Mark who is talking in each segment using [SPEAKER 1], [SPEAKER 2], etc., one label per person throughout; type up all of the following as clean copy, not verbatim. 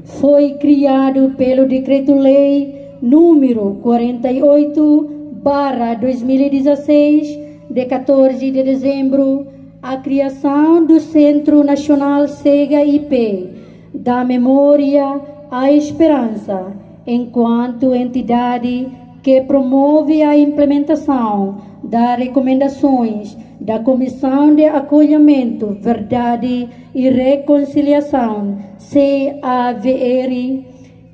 [SPEAKER 1] foi criado pelo Decreto-Lei número 48/2016, de 14 de dezembro, a criação do Centro Nacional SEGA-IP, da Memória à Esperança, enquanto entidade que promove a implementação das recomendações da Comissão de Acolhimento, Verdade e Reconciliação, CAVR,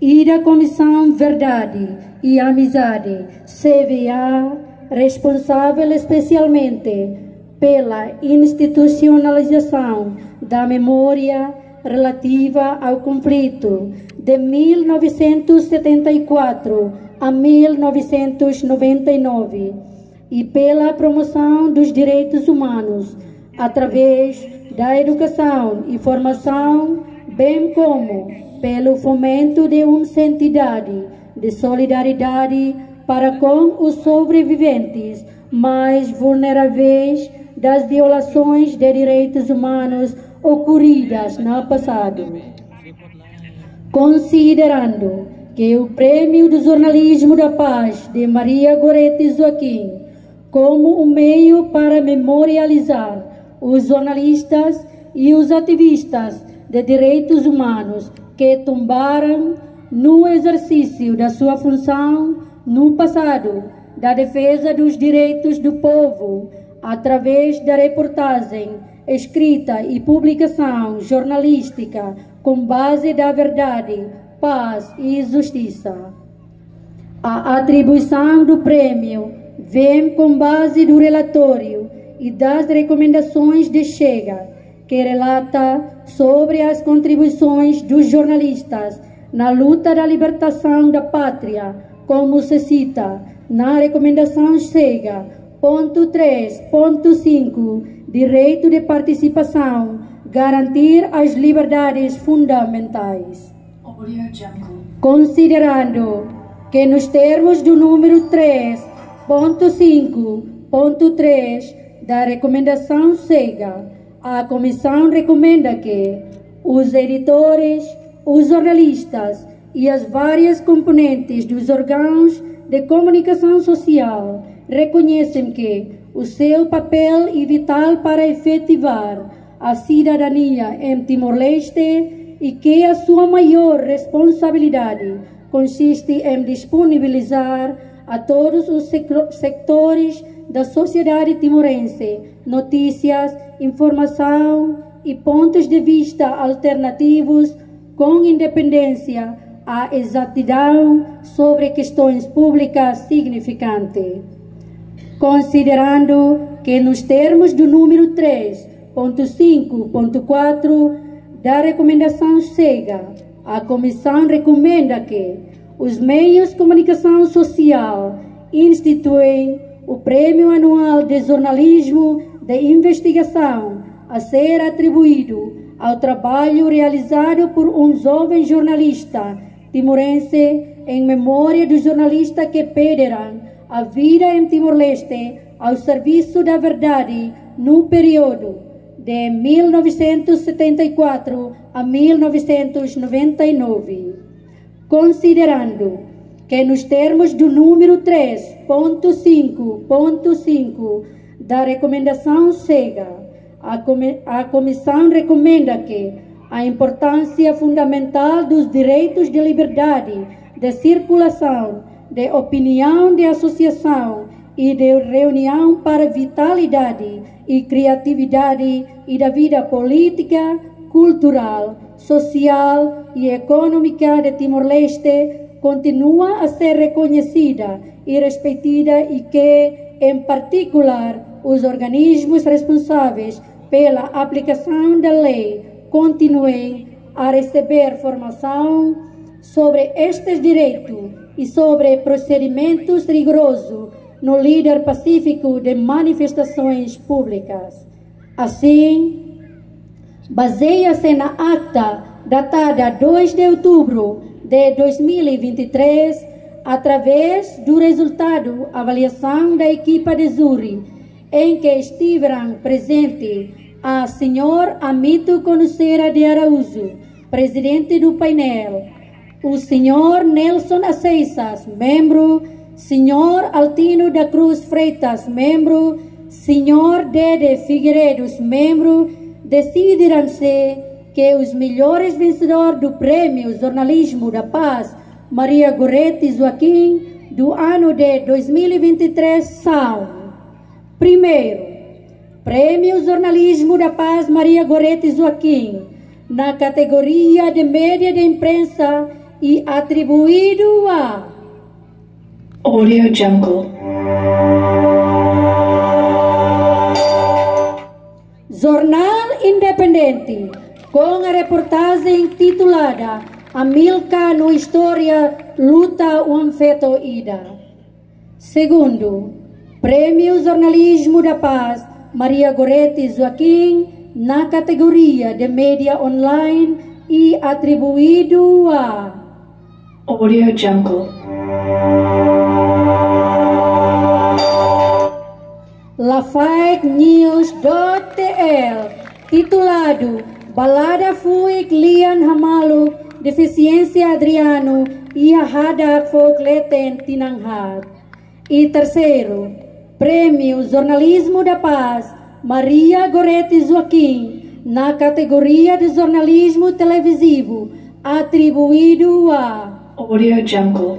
[SPEAKER 1] e da Comissão Verdade e Amizade, CVA, responsável especialmente pela institucionalização da memória relativa ao conflito de 1974 a 1999 e pela promoção dos direitos humanos através da educação e formação, bem como pelo fomento de uma entidade de solidariedade para com os sobreviventes mais vulneráveis das violações de direitos humanos ocorridas no passado. Considerando que o Prêmio do Jornalismo da Paz de Maria Goretti Joaquim, como um meio para memorializar os jornalistas e os ativistas de direitos humanos que tombaram no exercício da sua função no passado da defesa dos direitos do povo, através da reportagem, escrita e publicação jornalística com base da verdade, paz e justiça. A atribuição do prêmio vem com base do relatório e das recomendações de Chega, que relata sobre as contribuições dos jornalistas na luta da libertação da pátria, como se cita na recomendação Chega, ponto 3.5, direito de participação, garantir as liberdades fundamentais. Considerando que nos termos do número 3.5.3 da recomendação Chega, a Comissão recomenda que os editores, os jornalistas e as várias componentes dos órgãos de comunicação social reconhecem que o seu papel é vital para efetivar a cidadania em Timor-Leste e que a sua maior responsabilidade consiste em disponibilizar a todos os sectores da sociedade timorense notícias, informação e pontos de vista alternativos com independência à exatidão sobre questões públicas significantes. Considerando que nos termos do número 3.5.4 da recomendação Chega, a Comissão recomenda que os meios de comunicação social instituem o Prêmio Anual de Jornalismo de Investigação a ser atribuído ao trabalho realizado por um jovem jornalista timorense em memória dos jornalistas que perderam a vida em Timor-Leste ao serviço da verdade no período de 1974 a 1999. Considerando que nos termos do número 3.5.5 da recomendação Chega, a Comissão recomenda que a importância fundamental dos direitos de liberdade, de circulação, de opinião, de associação e de reunião para vitalidade e criatividade e da vida política, cultural, social e econômica de Timor-Leste continua a ser reconhecida e respeitada e que, em particular, os organismos responsáveis pela aplicação da lei continuem a receber formação sobre estes direitos e sobre procedimentos rigorosos no líder pacífico de manifestações públicas. Assim, baseia-se na acta datada 2 de outubro de 2023, através do resultado avaliação da equipa de júri, em que estiveram presentes a Sr. Amito Conocera de Araújo, presidente do painel, o senhor Nelson Aceisas, membro, senhor Altino da Cruz Freitas, membro, senhor Dede Figueiredos, membro, decidiram-se que os melhores vencedores do Prêmio Jornalismo da Paz Maria Goretti Joaquim do ano de 2023 são: primeiro, Prêmio Jornalismo da Paz Maria Goretti Joaquim, na categoria de média de imprensa e atribuído a
[SPEAKER 2] Audio Jungle.
[SPEAKER 1] Jornal Independente, com a reportagem titulada Amilca no História Luta um Feto Ida. Segundo, Prêmio Jornalismo da Paz Maria Goretti Joaquim, na categoria de média online e atribuído a
[SPEAKER 2] Audio Jungle.
[SPEAKER 1] LaFakeNews.tl, titulado Balada Fuik Lian Hamalu, Deficiência Adriano e Hadak Fokleten Tinanghad. E terceiro, Prêmio Jornalismo da Paz Maria Goretti Joaquim, na categoria de jornalismo televisivo, atribuído a
[SPEAKER 2] Audio Jungle.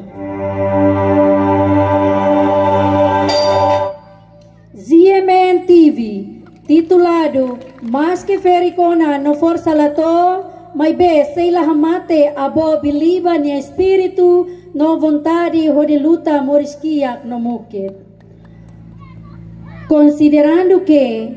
[SPEAKER 1] ZMN TV, titulado Mas que Fericona no Força Lato, mas be sei la hamate abo biliba ni espírito no vontade de luta morisquia no muque. Considerando que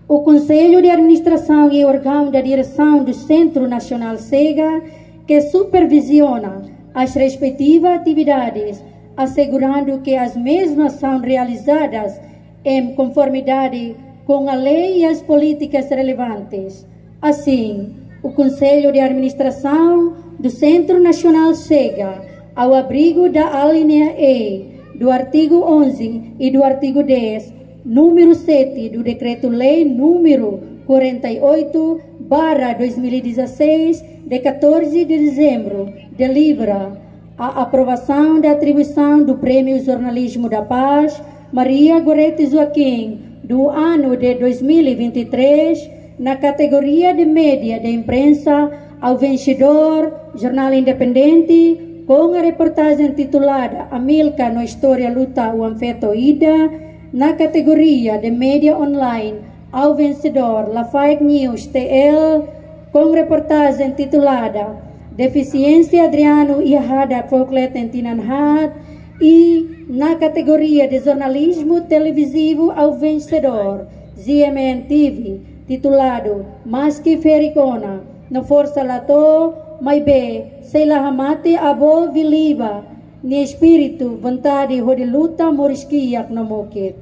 [SPEAKER 1] o Conselho de Administração e órgão da direção do Centro Nacional SEGA, que supervisiona as respectivas atividades, assegurando que as mesmas são realizadas em conformidade com a lei e as políticas relevantes. Assim, o Conselho de Administração do Centro Nacional SEGA, ao abrigo da alínea E do artigo 11 e do artigo 10, número 7 do Decreto-Lei número 48/2016, de 14 de dezembro, delibera a aprovação da atribuição do Prêmio Jornalismo da Paz Maria Goretti Joaquim do ano de 2023, na categoria de média de imprensa, ao vencedor Jornal Independente, com a reportagem titulada Amilca no História Luta o Anfeto Ida, na categoria de média online, ao vencedor LaFakeNews.tl, com reportagem titulada Deficiência Adriano e Hadak Fokleten Tinanghad, e na categoria de jornalismo televisivo ao vencedor ZMN TV, titulado Mas que Fericona no Força Lato, mas be sei la hamate abo viliba ni espírito vontade de luta morisquiak no moquet.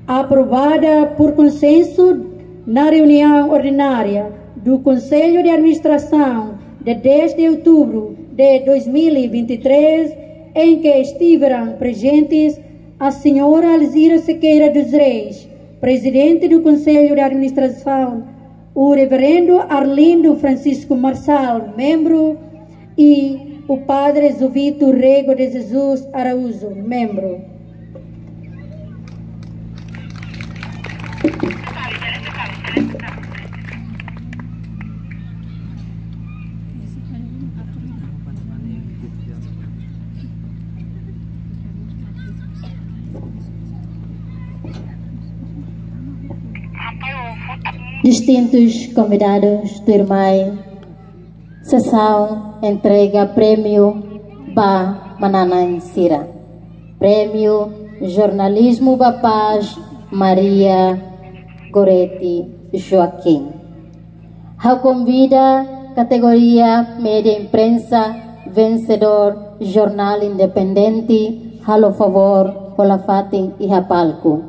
[SPEAKER 1] Aprovada por consenso na reunião ordinária do Conselho de Administração de 10 de outubro de 2023, em que estiveram presentes a senhora Alzira Sequeira dos Reis, presidente do Conselho de Administração, o reverendo Arlindo Francisco Marçal, membro, e o padre Zovito Rego de Jesus Araújo, membro.
[SPEAKER 3] Distintos convidados do IRMAI, sessão entrega prêmio Ba Mananan Sira, prêmio Jornalismo da Paz Maria Goretti Joaquim. Ao convida categoria média imprensa, vencedor Jornal Independente, halo favor, pela fatem e palco.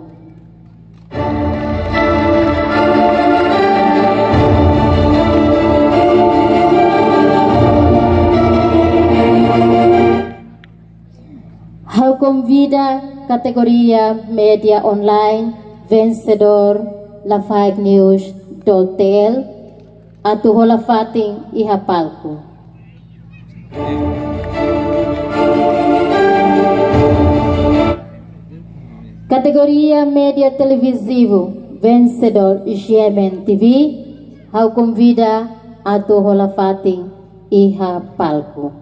[SPEAKER 3] Ao convida categoria média online, vencedor LaFakeNews.tl, atu holafating ihapalku. Categoria Média Televisivo, vencedor Gemen TV, hau convida atu holafating ihapalku.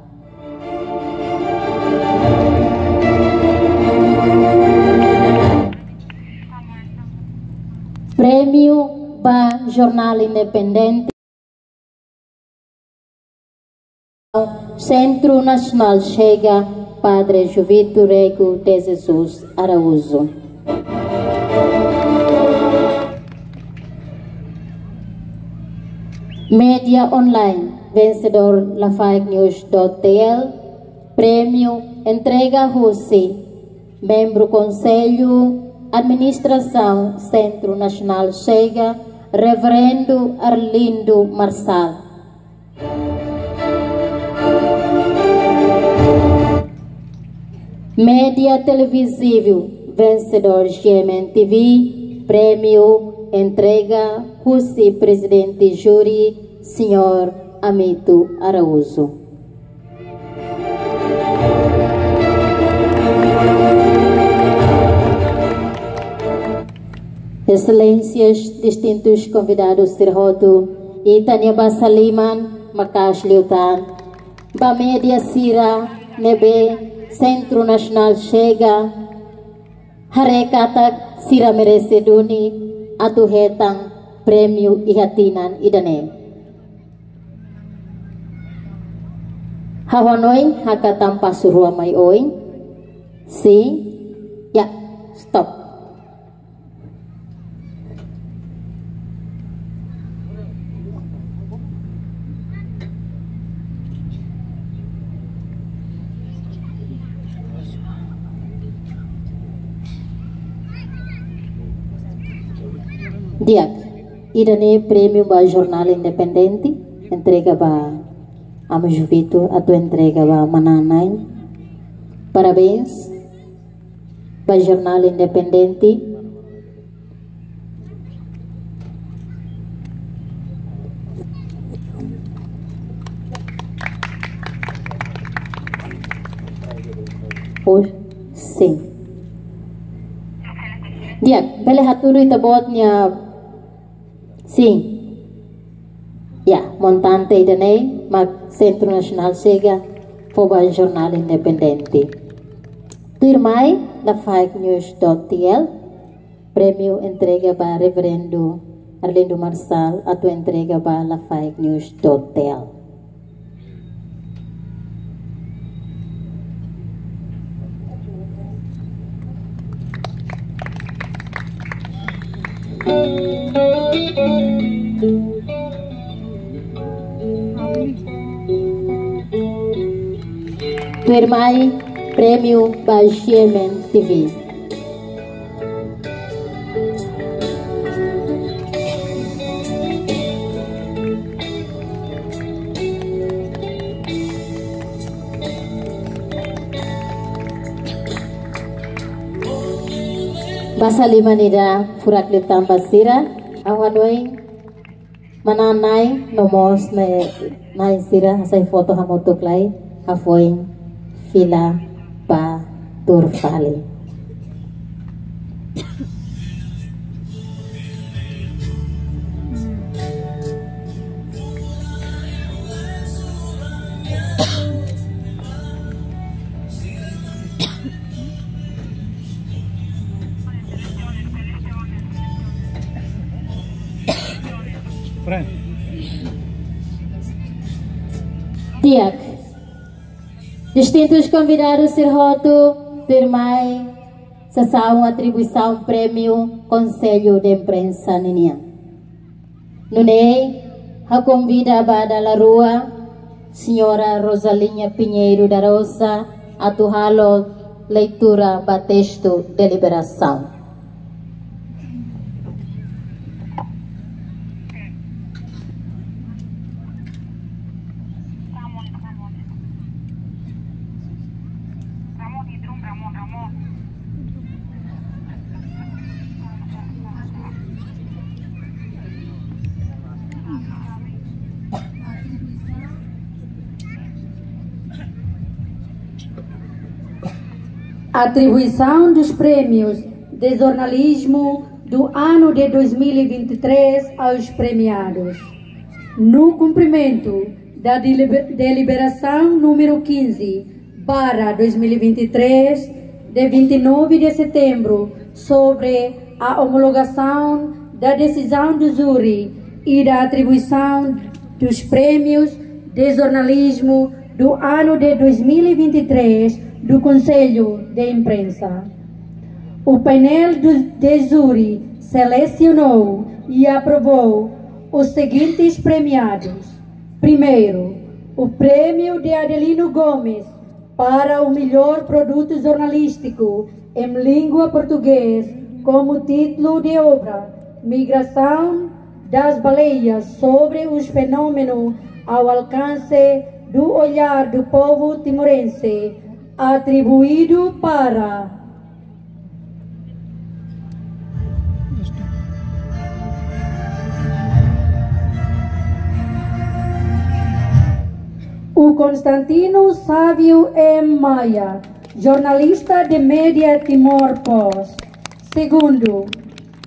[SPEAKER 3] Prêmio ba Jornal Independente Centro Nacional chega Padre Jovito Rego de Jesus Araújo. Media Online, vencedor lafikenews.tl, prêmio entrega Rossi, membro Conselho Administração Centro Nacional chega Reverendo Arlindo Marçal. Média Televisivo, vencedor Gemen TV, prêmio entrega Rossi, presidente júri, senhor Amito Araújo. Excelências, distintos convidados terhoto, Itania Basaliman, Makas Liutan, Bamedia Sira, Nebe, Centro Nacional chega, Harekata Sira Mereceduni, Atuhetang, Prêmio Ihatinan Idane. Hawanoy, Hakatampa Surua May Oing, ya, stop. Diak, idane prêmio ba Jornal Independente, entrega ba Amo Jovito, atu entrega ba Mananay. Parabéns ba Jornal Independente. Por sim. Diak, bele hatuloy tabot niya. Sim. Ya, montante idanay mag Centro Nacional chega poba Jornal Independente. Turmay lafikenews.tl, prêmio entrega ba Reverendo Arlindo Marçal, atu entrega ba lafikenews.tl. Turmay prêmio ba Gemen TV. Basa lima nida furak litam basira awanoy mananay nomos na sira say foto hamotuklay hafoy fila pa turfali. Diak, distintos convidados serhoto, firmai sasaung atribuição prêmio Conselho de Imprensa ninia. Nunei, ha convida ba da la rua, Senhora Rosalinha Pinheiro da Rosa, atuhalo leitura ba texto de liberação.
[SPEAKER 1] Atribuição dos prêmios de jornalismo do ano de 2023 aos premiados. No cumprimento da deliberação número 15/2023, de 29 de setembro, sobre a homologação da decisão do júri e da atribuição dos prêmios de jornalismo do ano de 2023 do Conselho de Imprensa. O painel de júri selecionou e aprovou os seguintes premiados. Primeiro, o prêmio de Adelino Gomes para o melhor produto jornalístico em língua portuguesa, como título de obra Migração das Baleias sobre os fenômenos ao alcance do olhar do povo timorense, atribuído para o Constantino Sávio M. Maia, jornalista de Média Timor-Post. Segundo,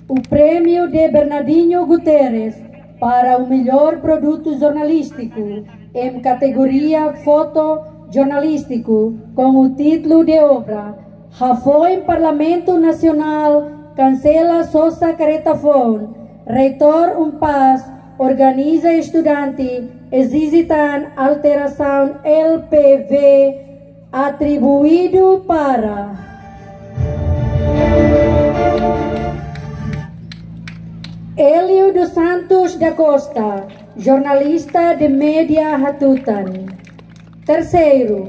[SPEAKER 1] o prêmio de Bernardinho Guterres para o melhor produto jornalístico em categoria fotojornalístico, com o título de obra Rafoin Parlamento Nacional cancela Sousa Caretafon, reitor Paz organiza estudante, exigitan alteração LPV, atribuído para Hélio dos Santos da Costa, jornalista de Média Hatutan. Terceiro,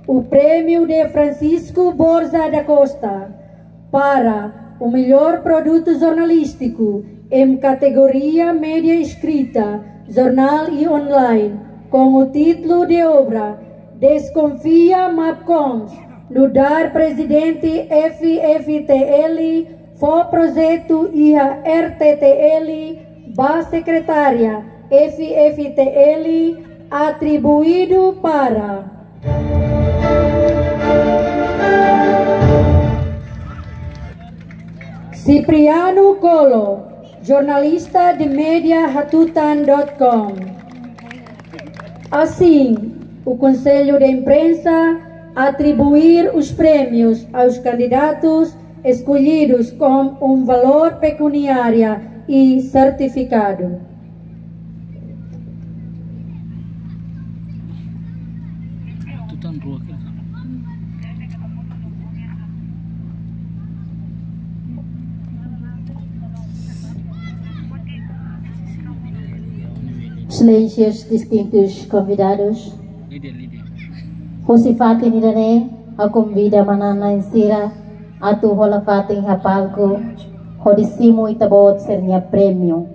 [SPEAKER 1] o prêmio de Francisco Borja da Costa para o melhor produto jornalístico em categoria média escrita, jornal e online, com o título de obra Desconfia Mapcoms, no dar presidente FFTL, for projeto e a RTTL, base secretária FFTL, atribuído para Cipriano Colo, jornalista de mediahatutan.com. Assim, o Conselho de Imprensa atribuir os prêmios aos candidatos escolhidos com um valor pecuniário e certificado.
[SPEAKER 3] Excelências, distintos convidados, Hosifati nidane, a convida manana insira, atu holafating hapalko, hodisimu itabot sernya prêmio.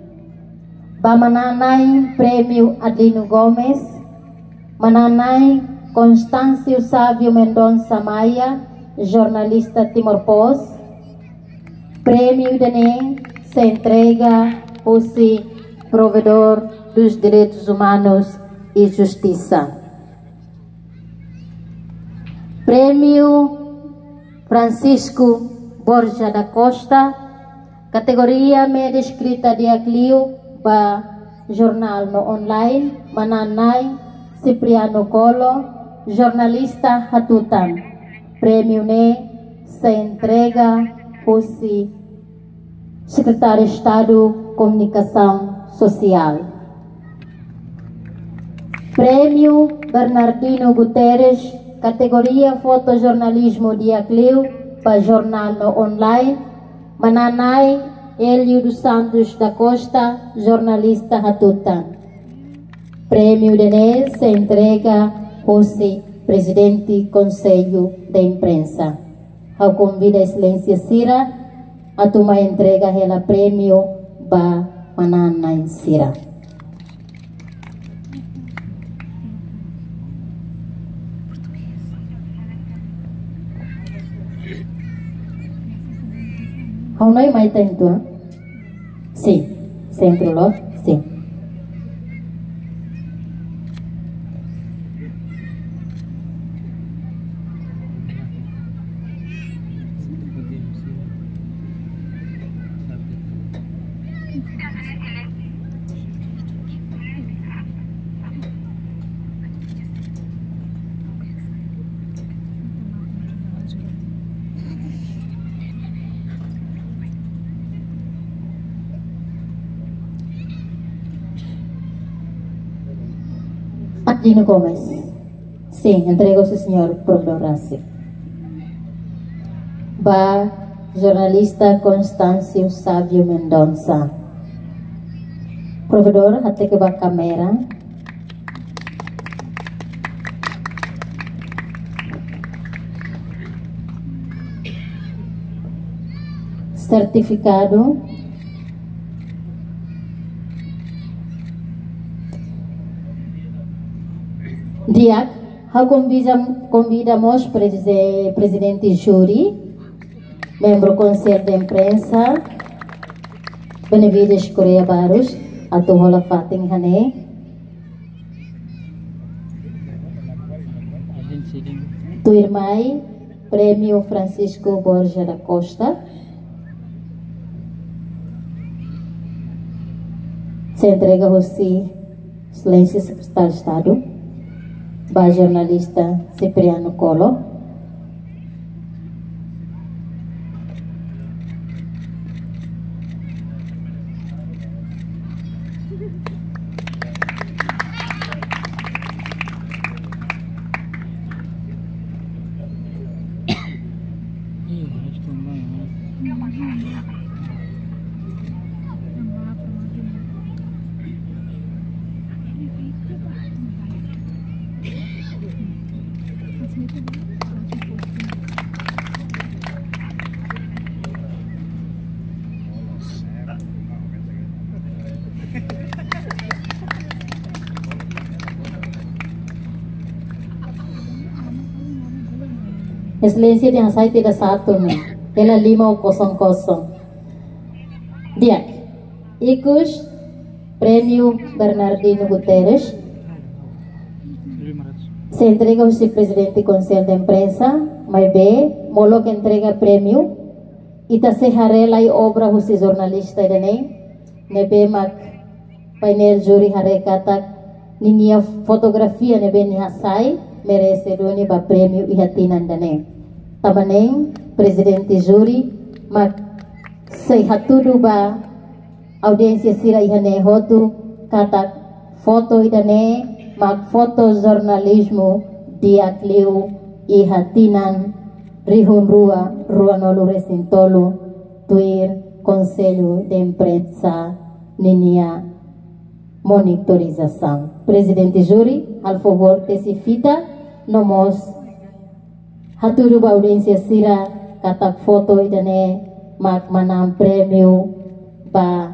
[SPEAKER 3] Bamananay prêmio Adelino Gomes, mananay Constâncio Sávio Mendonça Maia, jornalista Timor-Post. Prêmio dane se entrega ao provedor dos Direitos Humanos e Justiça. Prêmio Francisco Borja da Costa, categoria média escrita de Aclio, para jornal no online, mananay Cipriano Colo, jornalista Hatutan. Prêmio se entrega ao secretário de Estado Comunicação Social. Prêmio Bernardino Guterres, categoria fotojornalismo de Aclio, para jornal no online, mananay Hélio dos Santos da Costa, jornalista Hatutan. Prêmio Denez se entrega ao presidente do Conselho de Imprensa. Eu convido a Excelência Sira a tomar entrega ela prêmio para mananay Sira. Không nói mai tên tôi. Sim, sempre lo, sim. Gino Gomez. Sim, entrego ao senhor Prodorassi. Ba, jornalista Constâncio Sávio Mendonça. Provedor, hati ke ba kamera. Certificado. Diak, convidamos presidente júri, membro conselho de imprensa, Benavides Correia Barros, atau hola fating hane. Tuirmai, Prêmio Francisco Borja da Costa. Se entrega ao Excelência Secretário de Estado, ba jornalista Cipriano Colo. Excelência yang saya tidak satu nih, ela 500. Dia, Ikus Prêmio Bernardino Guterres. Se entrega ao presidente do Conselho de Imprensa, mas molo que entrega prêmio, ita se harela e obra o jornalista idane, nebe mak painel juri hare katak ninia fotografia nebe ni hasai merece doni ba prêmio ihatinan dane. Tamaneng presidente juri mak sei hatudu ba audiência sira ihane hotu katak foto idane mak foto jornalismo diakliu ihatinan rihun rua nolu resintolu tuir conselho de imprensa ninia monitorização. Presidente juri, al favor tesifita nomos haturu ba audiência sira katak foto idane mak manam prêmio ba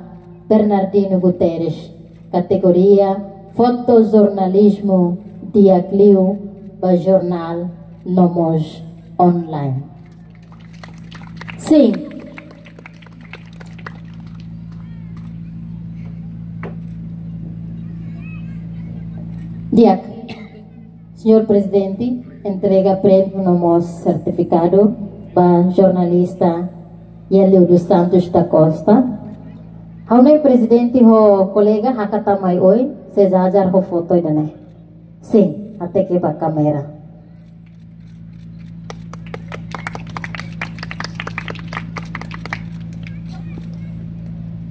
[SPEAKER 3] Bernardino Guterres kategoria fotojornalismo diakliu ba jornal nomos online. Sim. Diak, senhor presidente, entrega prêmio nomos certificado para jornalista Yelio dos Santos da Costa. Haunay presidente ho kolega hakatamay oy se jajar ho foto idane. Sim, ate ke ba kamera.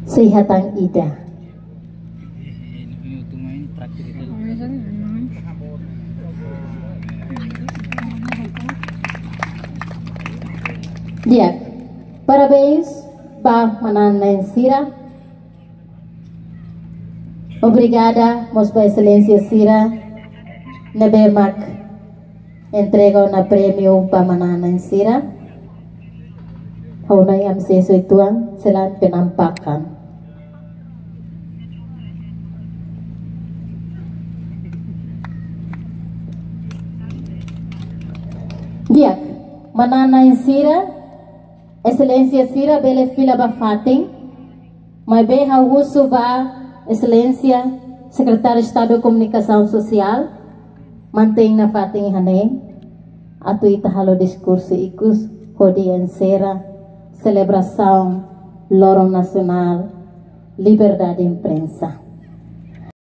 [SPEAKER 3] Sehatang ida. Dia, parabéns ba Manana Sira. Obrigada, Mosba Excelência Sira. Nebemak entrega na prêmio ba Manana Sira. Haunay am seso ituang sila penampakan. Dia, Manana Sira. Excelência Sira bele fila ba fating, mas bem hauso ba Excelência Secretário de Estado de Comunicação Social mantém na fating hane atu itahalo diskurso ikus hodi ensera celebração Lorong Nacional Liberdade de Imprensa.